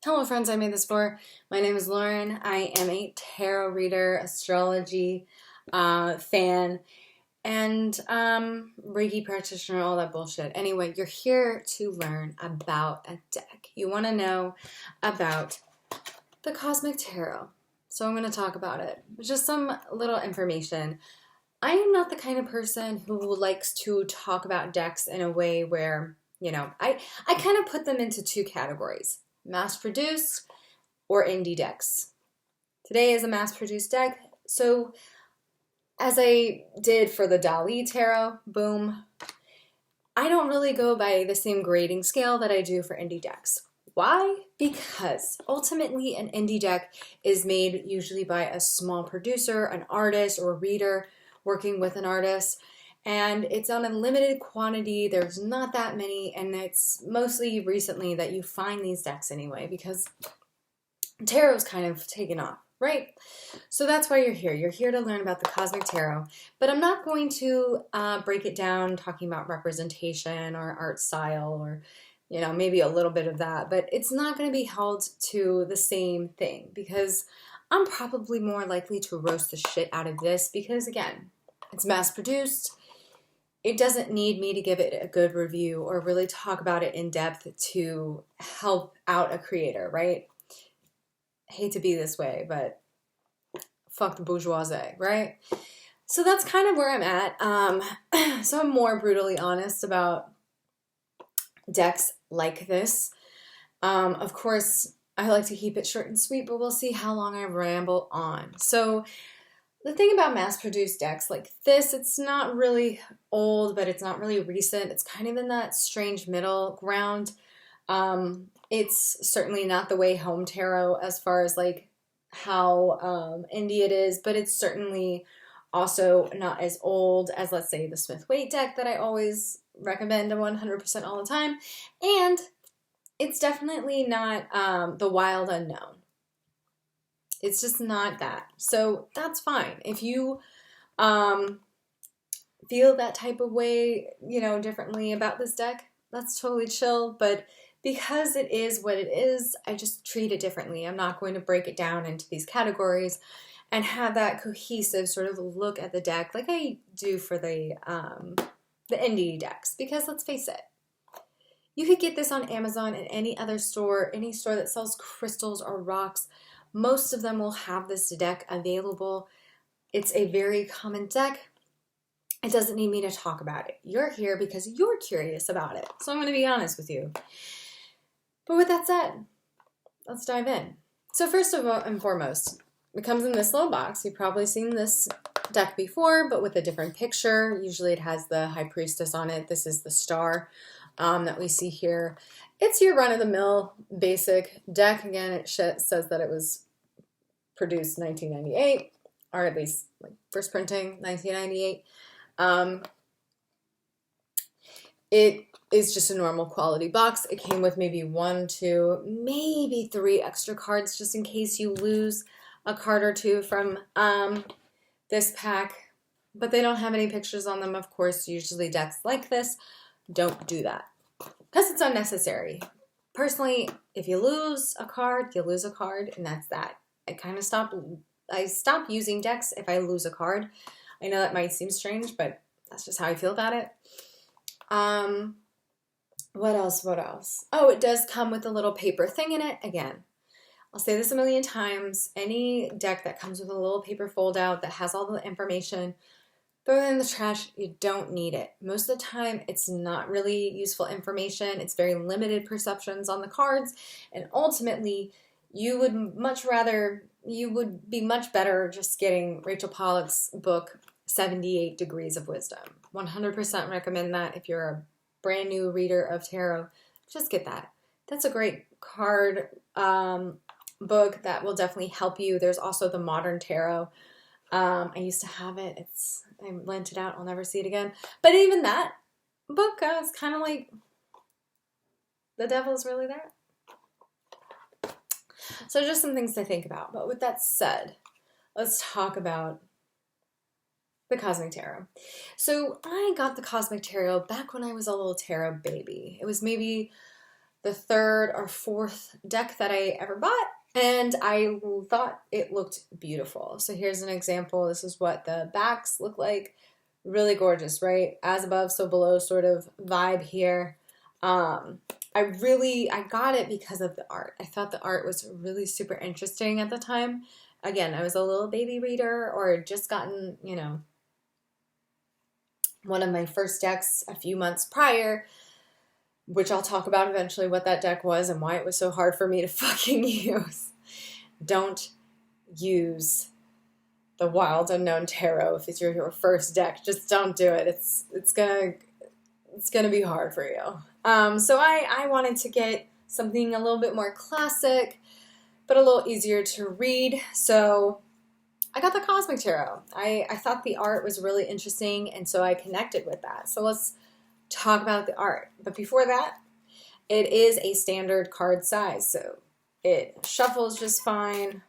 Hello friends, I made this for. My name is Lauren. I am a tarot reader, astrology fan, and Reiki practitioner, all that bullshit. Anyway, you're here to learn about a deck. You want to know about the Cosmic Tarot. So I'm going to talk about it. Just some little information. I am not the kind of person who likes to talk about decks in a way where, I kind of put them into two categories: mass produced or indie decks. Today is a mass-produced deck, so as I did for the Dali Tarot, boom, I don't really go by the same grading scale that I do for indie decks. Why? Because ultimately an indie deck is made usually by a small producer, an artist, or a reader working with an artist, and it's on a limited quantity. There's not that many, and it's mostly recently that you find these decks anyway, because tarot's kind of taken off, right? So that's why you're here. You're here to learn about the Cosmic Tarot, but I'm not going to break it down talking about representation or art style or, maybe a little bit of that, but it's not going to be held to the same thing because I'm probably more likely to roast the shit out of this because, again, it's mass produced. It doesn't need me to give it a good review or really talk about it in depth to help out a creator, right? I hate to be this way, but fuck the bourgeoisie, right? So that's kind of where I'm at. So I'm more brutally honest about decks like this. Of course, I like to keep it short and sweet, but we'll see how long I ramble on. So the thing about mass-produced decks like this, it's not really old, but it's not really recent. It's kind of in that strange middle ground. It's certainly not the way home tarot as far as like how indie it is, but it's certainly also not as old as, let's say, the Smith-Waite deck that I always recommend 100% all the time. And it's definitely not the Wild Unknown. It's just not that. So that's fine. If you feel that type of way, differently about this deck, that's totally chill. But because it is what it is, I just treat it differently. I'm not going to break it down into these categories and have that cohesive sort of look at the deck like I do for the indie decks. Because let's face it, you could get this on Amazon and any other store, any store that sells crystals or rocks. Most of them will have this deck available. It's a very common deck. It doesn't need me to talk about it. You're here because you're curious about it. So I'm going to be honest with you. But with that said, let's dive in. So first of all and foremost, it comes in this little box. You've probably seen this deck before, but with a different picture. Usually it has the High Priestess on it. This is the star that we see here. It's your run-of-the-mill basic deck. Again, it says that it was produced 1998, or at least like first printing 1998. It is just a normal quality box. It came with maybe 1, 2, maybe 3 extra cards just in case you lose a card or two from this pack. But they don't have any pictures on them, of course. Usually decks like this don't do that because it's unnecessary. Personally, if you lose a card, you lose a card, and that's that. I stop using decks if I lose a card. I know that might seem strange, but that's just how I feel about it. What else? Oh, it does come with a little paper thing in it. Again, I'll say this a million times. Any deck that comes with a little paper fold out that has all the information, throw it in the trash. You don't need it. Most of the time, it's not really useful information. It's very limited perceptions on the cards, and ultimately, you would be much better just getting Rachel Pollack's book, 78 Degrees of Wisdom. 100% recommend that if you're a brand new reader of tarot. Just get that. That's a great card book that will definitely help you. There's also the Modern Tarot. I used to have it. I lent it out. I'll never see it again. But even that book, I was kind of like, the devil's really there. So just some things to think about. But with that said, let's talk about the Cosmic Tarot. So I got the Cosmic Tarot back when I was a little tarot baby. It was maybe the third or fourth deck that I ever bought, and I thought it looked beautiful. So here's an example. This is what the backs look like. Really gorgeous, right? As above, so below sort of vibe here. I got it because of the art. I thought the art was really super interesting at the time. Again, I was a little baby reader or just gotten, one of my first decks a few months prior, which I'll talk about eventually what that deck was and why it was so hard for me to fucking use. Don't use the Wild Unknown Tarot if it's your first deck. Just don't do it. It's gonna be hard for you. So I wanted to get something a little bit more classic, but a little easier to read. So I got the Cosmic Tarot. I thought the art was really interesting, and so I connected with that. So let's talk about the art. But before that, it is a standard card size, so it shuffles just fine.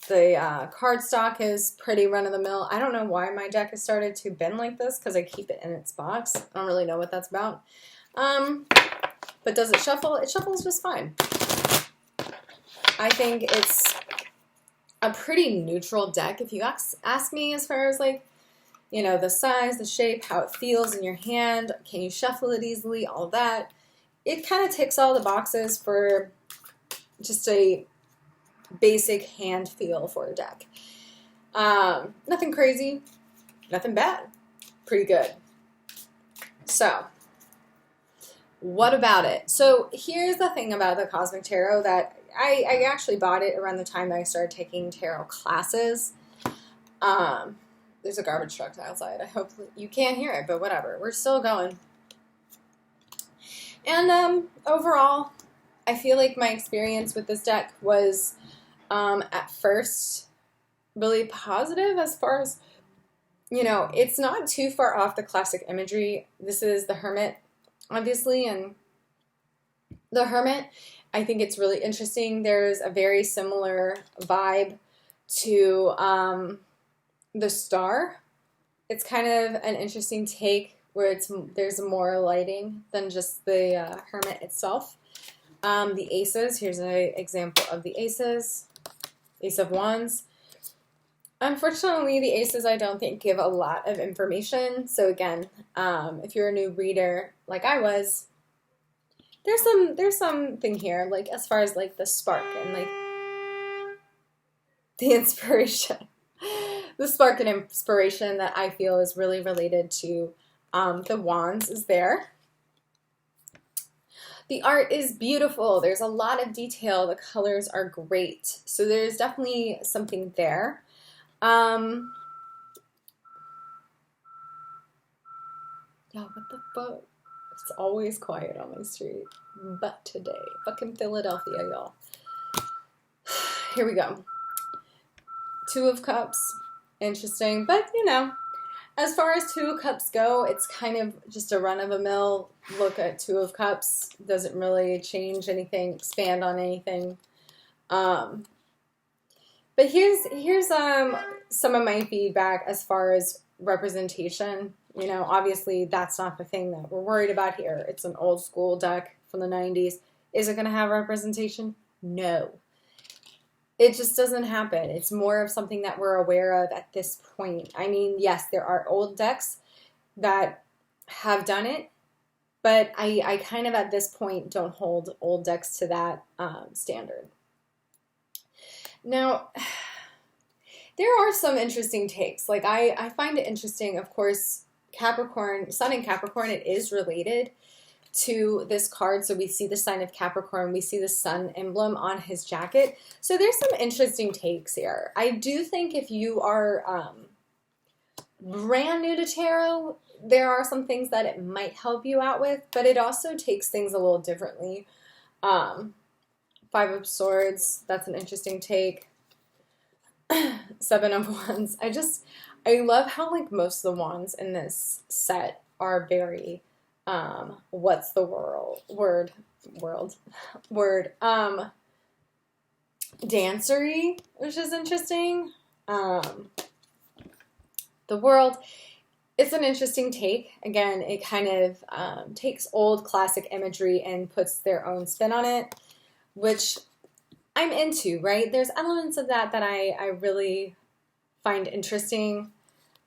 The cardstock is pretty run-of-the-mill. I don't know why my deck has started to bend like this, because I keep it in its box. I don't really know what that's about. But does it shuffle? It shuffles just fine. I think it's a pretty neutral deck, if you ask me, as far as like, the size, the shape, how it feels in your hand, can you shuffle it easily, all that. It kind of ticks all the boxes for just a basic hand feel for a deck. Nothing crazy, nothing bad, pretty good. So, what about it? So here's the thing about the Cosmic Tarot, that I actually bought it around the time that I started taking tarot classes. There's a garbage truck outside. I hope you can't hear it, but whatever. We're still going. And overall, I feel like my experience with this deck was at first really positive, as far as, it's not too far off the classic imagery. This is the Hermit, obviously, and the Hermit, I think it's really interesting. There's a very similar vibe to the Star. It's kind of an interesting take where there's more lighting than just the Hermit itself. The Aces, here's an example of the Aces. Ace of Wands. Unfortunately, the Aces I don't think give a lot of information. So again, if you're a new reader like I was, there's something here, like as far as like the spark and like the inspiration. The spark and inspiration that I feel is really related to the Wands is there. The art is beautiful. There's a lot of detail. The colors are great. So there's definitely something there. Yo, what the fuck? It's always quiet on my street. But today, fucking Philadelphia, y'all. Here we go. Two of Cups. Interesting. But, as far as Two of Cups go, it's kind of just a run-of-the-mill look at Two of Cups. Doesn't really change anything, expand on anything. But here's some of my feedback as far as representation. Obviously that's not the thing that we're worried about here. It's an old school deck from the 90s. Is it going to have representation? No. It just doesn't happen. It's more of something that we're aware of at this point. I mean, yes, there are old decks that have done it, but I kind of at this point don't hold old decks to that standard. Now, there are some interesting takes. Like I find it interesting, of course, Capricorn, Sun in Capricorn, it is related to this card. So we see the sign of Capricorn, we see the sun emblem on his jacket. So there's some interesting takes here. I do think if you are brand new to tarot, there are some things that it might help you out with, but it also takes things a little differently. Five of Swords, that's an interesting take. Seven of Wands. I love how like most of the wands in this set are very what's the word dancery, which is interesting. The World, It's an interesting take. Again, it kind of takes old classic imagery and puts their own spin on it, which I'm into, right? There's elements of that that I really find interesting.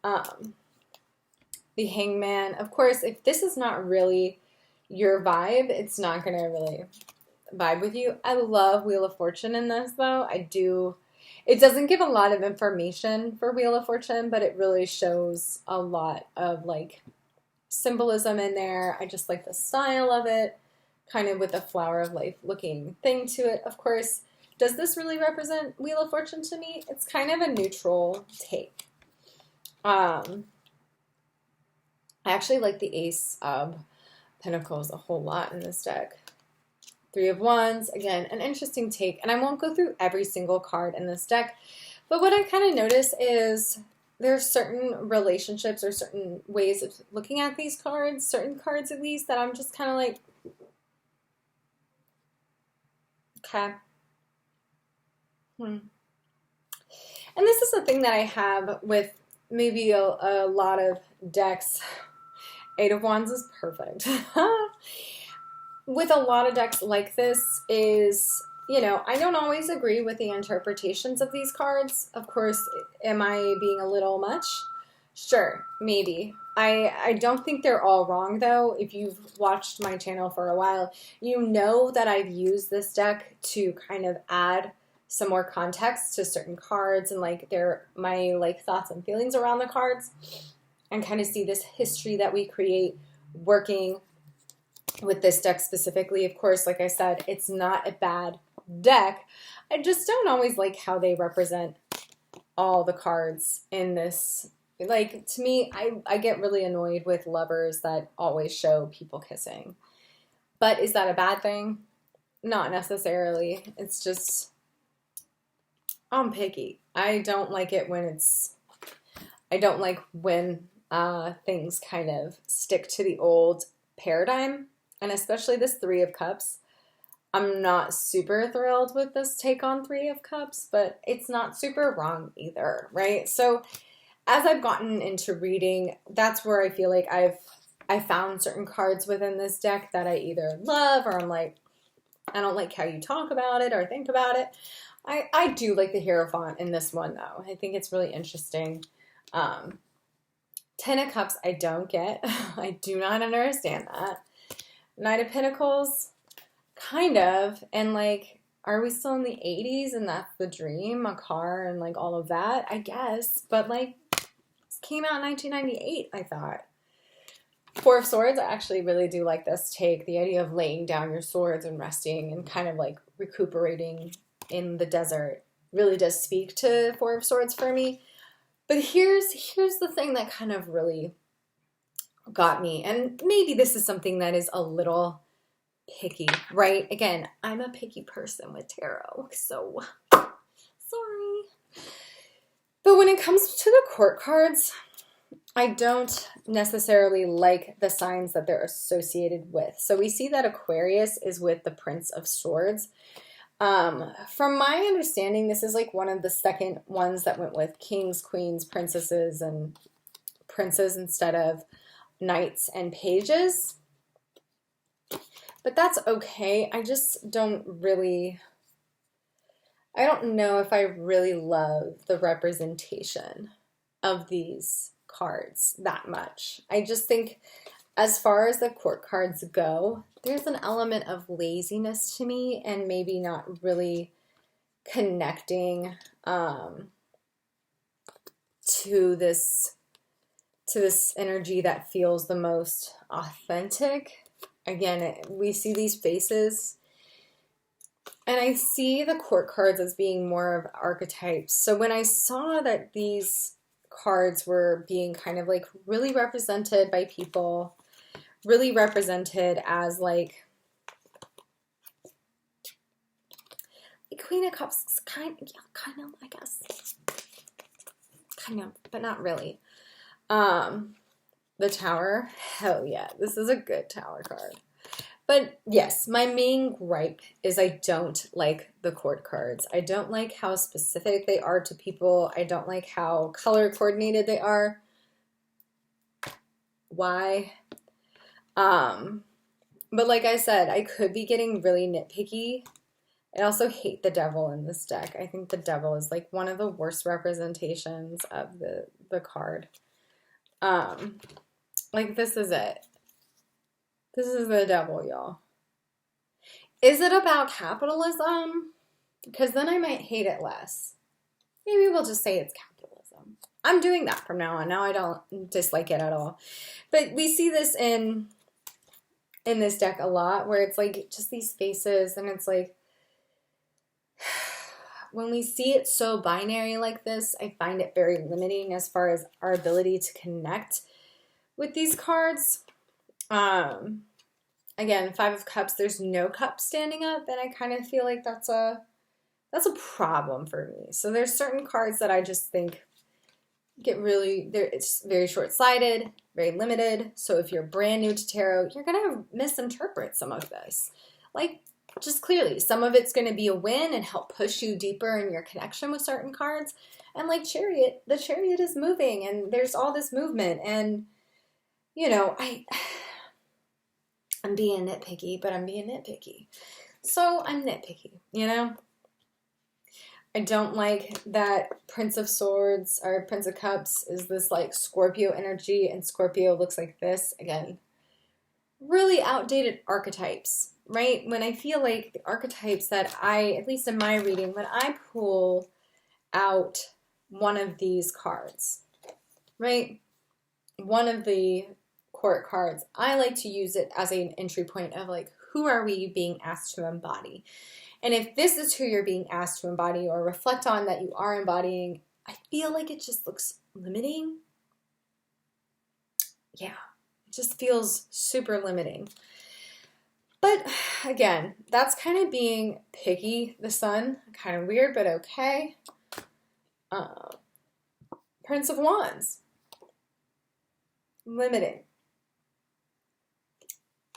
Um, the Hangman, of course, if this is not really your vibe, it's not going to really vibe with you. I love Wheel of Fortune in this, though. I do. It doesn't give a lot of information for Wheel of Fortune, but it really shows a lot of like symbolism in there. I just like the style of it, kind of with the flower of life looking thing to it. Of course, does this really represent Wheel of Fortune to me? It's kind of a neutral take. I actually like the Ace of Pentacles a whole lot in this deck. Three of Wands, again, an interesting take. And I won't go through every single card in this deck, but what I kind of notice is there are certain relationships or certain ways of looking at these cards, certain cards at least, that I'm just kind of like, okay. And this is the thing that I have with maybe a lot of decks. Eight of Wands is perfect. With a lot of decks like this is, you know, I don't always agree with the interpretations of these cards. Of course, am I being a little much? Sure, maybe. I don't think they're all wrong, though. If you've watched my channel for a while, you know that I've used this deck to kind of add some more context to certain cards and like my like thoughts and feelings around the cards, and kind of see this history that we create working with this deck specifically. Of course, like I said, it's not a bad deck. I just don't always like how they represent all the cards in this. Like, to me, I get really annoyed with lovers that always show people kissing. But is that a bad thing? Not necessarily. It's just, I'm picky. I don't like it when I don't like when things kind of stick to the old paradigm. And especially this Three of Cups. I'm not super thrilled with this take on Three of Cups, but it's not super wrong either, right? So as I've gotten into reading, that's where I feel like I found certain cards within this deck that I either love or I'm like, I don't like how you talk about it or think about it. I do like the Hierophant in this one, though. I think it's really interesting. Ten of Cups, I don't get. I do not understand that. Knight of Pentacles, kind of. And like, are we still in the 80s and that's the dream? A car and like all of that? I guess. But like, this came out in 1998, I thought. Four of Swords, I actually really do like this take. The idea of laying down your swords and resting and kind of like recuperating in the desert really does speak to Four of Swords for me. But here's the thing that kind of really got me. And maybe this is something that is a little picky, right? Again, I'm a picky person with tarot, so sorry. But when it comes to the court cards, I don't necessarily like the signs that they're associated with. So we see that Aquarius is with the Prince of Swords. From my understanding, this is like one of the second ones that went with kings, queens, princesses, and princes instead of knights and pages. But that's okay. I just don't really, I don't know if I really love the representation of these cards that much. I just think as far as the court cards go, there's an element of laziness to me and maybe not really connecting to this energy that feels the most authentic. Again, we see these faces, and I see the court cards as being more of archetypes. So when I saw that these cards were being kind of like really represented by people, really represented as like the Queen of Cups, kind of, I guess. Kind of, but not really. The Tower, hell yeah, this is a good Tower card. But yes, my main gripe is I don't like the court cards. I don't like how specific they are to people. I don't like how color coordinated they are. why. But like I said, I could be getting really nitpicky. I also hate the devil in this deck. I think the devil is like one of the worst representations of the card. Like this is it. This is the devil, y'all. Is it about capitalism? Because then I might hate it less. Maybe we'll just say it's capitalism. I'm doing that from now on. Now I don't dislike it at all. But we see this in this deck a lot, where it's like just these faces, and it's like when we see it so binary like this, I find it very limiting as far as our ability to connect with these cards. Again, Five of Cups, there's no cup standing up, and I kind of feel like that's a problem for me. So there's certain cards that I just think get really, it's very short-sighted, very limited. So if you're brand new to tarot, you're going to misinterpret some of this. Like, just clearly, some of it's going to be a win and help push you deeper in your connection with certain cards. And like Chariot, the Chariot is moving, and there's all this movement. And, you know, I'm being nitpicky, but I'm being nitpicky. So I'm nitpicky, you know? I don't like that Prince of Swords or Prince of Cups is this like Scorpio energy, and Scorpio looks like this. Again, really outdated archetypes, right? When I feel like the archetypes that at least in my reading, when I pull out one of these cards, right? One of the court cards, I like to use it as an entry point of like, who are we being asked to embody? And if this is who you're being asked to embody or reflect on that you are embodying, I feel like it just looks limiting. Yeah, it just feels super limiting. But again, that's kind of being picky. The Sun, kind of weird, but okay. Prince of Wands, limiting.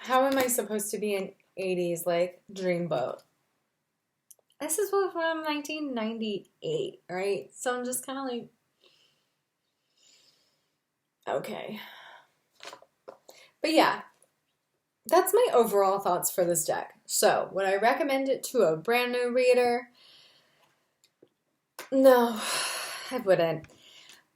How am I supposed to be an 80s like dreamboat? This is from 1998, right? So I'm just kind of like, okay. But yeah, that's my overall thoughts for this deck. So would I recommend it to a brand new reader? No, I wouldn't.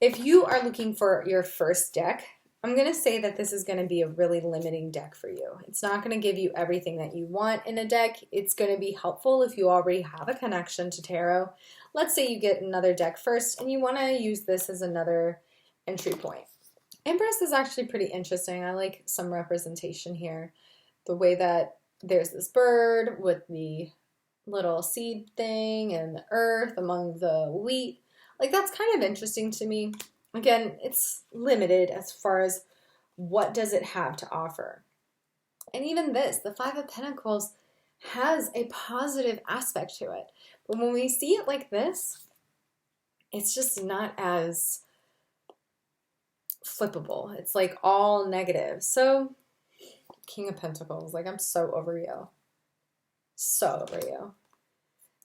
If you are looking for your first deck, I'm going to say that this is going to be a really limiting deck for you. It's not going to give you everything that you want in a deck. It's going to be helpful if you already have a connection to tarot. Let's say you get another deck first and you want to use this as another entry point. Empress is actually pretty interesting. I like some representation here. The way that there's this bird with the little seed thing and the earth among the wheat. Like, that's kind of interesting to me. Again, it's limited as far as what does it have to offer. And even this, the Five of Pentacles, has a positive aspect to it. But when we see it like this, it's just not as flippable. It's like all negative. So, King of Pentacles, like, I'm so over you. So over you.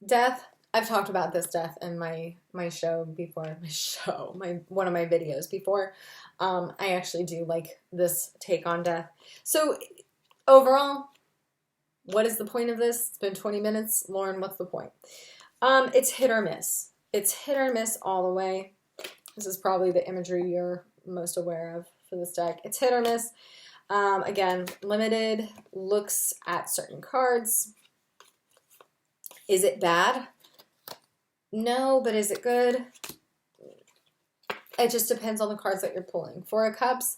Death. I've talked about this death in my show before. One of my videos before. I actually do like this take on death. So overall, what is the point of this? It's been 20 minutes. Lauren, what's the point? It's hit or miss. It's hit or miss all the way. This is probably the imagery you're most aware of for this deck. It's hit or miss. Again, limited looks at certain cards. Is it bad? No, but is it good? It just depends on the cards that you're pulling. Four of Cups,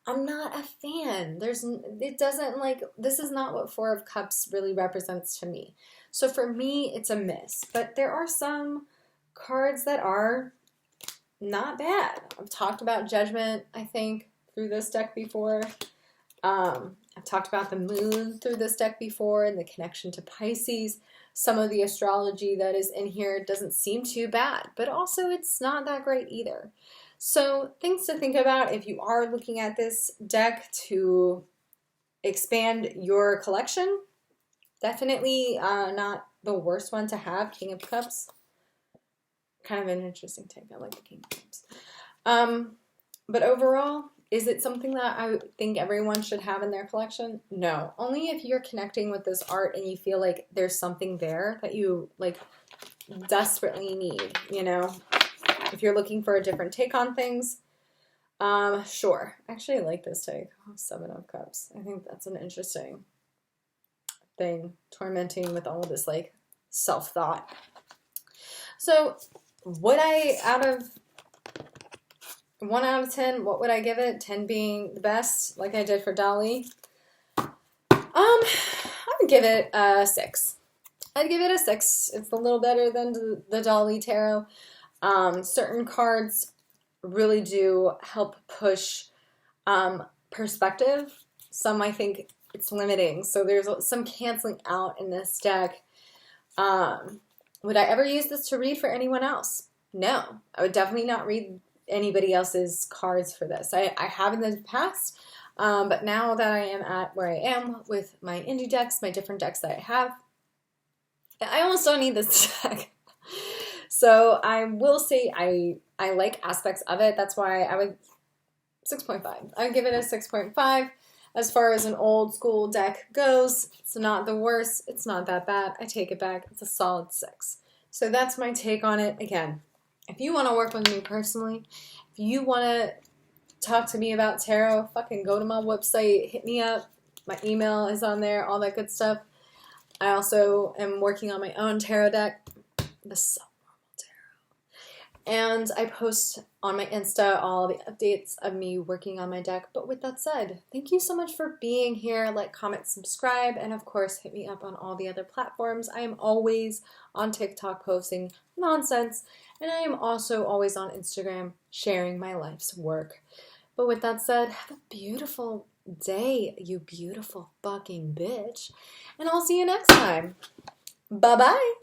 I'm not a fan. This is not what Four of Cups really represents to me. So for me, it's a miss. But there are some cards that are not bad. I've talked about Judgment, I think, through this deck before. I've talked about the Moon through this deck before and the connection to Pisces. Some of the astrology that is in here doesn't seem too bad, but also it's not that great either. So things to think about if you are looking at this deck to expand your collection. Definitely not the worst one to have, King of Cups. Kind of an interesting take. I like the King of Cups. But overall, Is it something that I think everyone should have in their collection? No. Only if you're connecting with this art and you feel like there's something there that you like desperately need, you know? If you're looking for a different take on things, sure. Actually, I like this take. Oh, Seven of Cups. I think that's an interesting thing. Tormenting with all this like self-thought. So would I, out of 1 out of 10, what would I give it? 10 being the best, like I did for Dali. I would give it a 6. I'd give it a 6. It's a little better than the Dali Tarot. Certain cards really do help push perspective. Some I think it's limiting. So there's some canceling out in this deck. Would I ever use this to read for anyone else? No. I would definitely not read anybody else's cards for this. I have in the past, but now that I am at where I am with my indie decks, my different decks that I have, I almost don't need this deck. So I will say I like aspects of it. That's why I would 6.5. I would give it a 6.5. As far as an old school deck goes, it's not the worst. It's not that bad. I take it back. It's a solid 6. So that's my take on it. Again, if you want to work with me personally, if you want to talk to me about tarot, fucking go to my website, hit me up. My email is on there, all that good stuff. I also am working on my own tarot deck, the Subnormal Tarot. And I post on my Insta all the updates of me working on my deck. But with that said, thank you so much for being here. Like, comment, subscribe, and of course, hit me up on all the other platforms. I am always on TikTok posting nonsense, and I am also always on Instagram sharing my life's work. But with that said, have a beautiful day, you beautiful fucking bitch, and I'll see you next time. Bye-bye.